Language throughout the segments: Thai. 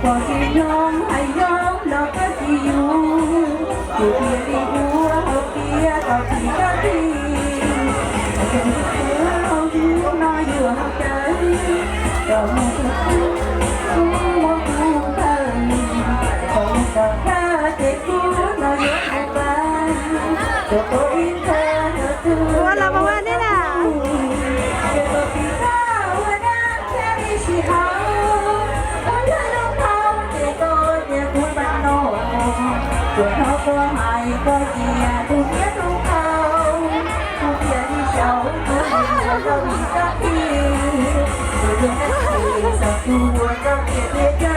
พอที่น้องให้น้องเราก็ที่อยู่อยู่เพียงหัวหัวเพียต่อที่ก็ที่เป็นเธอเอาที่น้อยอยู่หัวใจก็มองทุกทุกมองทุกเธอคนต่อเธอเด็กกูน้อยอยู่หัวใจตัวตัวอินเธอเธอว่าเราประมาณนี้แหละตัวเขาก็ให้ก็เกียทุกเกียทุกเขาทุกเกียที่เจ้าตัวเองก็มีสักทีตัวเองก็มีสักตัวก็เกียเกียเกิ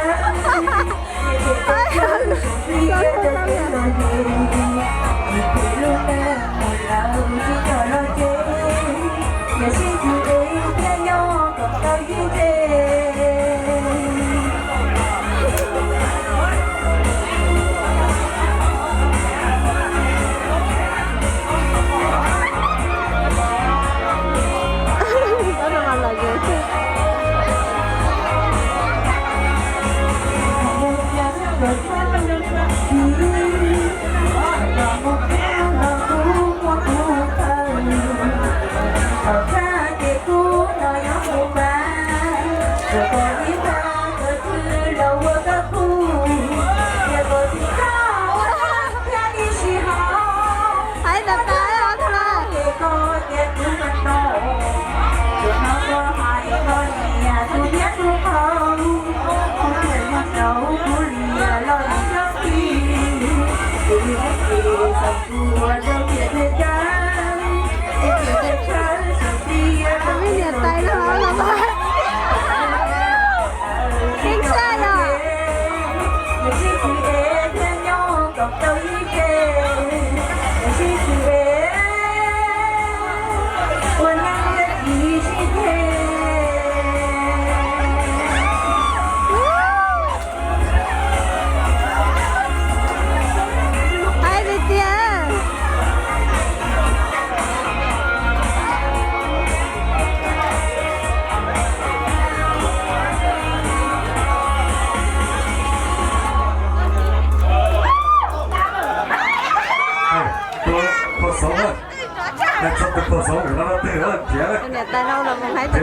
นเกียเกียเกินเกียเกินเกียเกินที่เป็นลูกแม่หมดเราที่เจอเราเจ๊อย่าชี้ตัวเองแค่ย่อกับเรายิ่งเจ๊Nên trong cuộc sống của nó tươi hơn phía này. Nè tay đâu là một hai tay.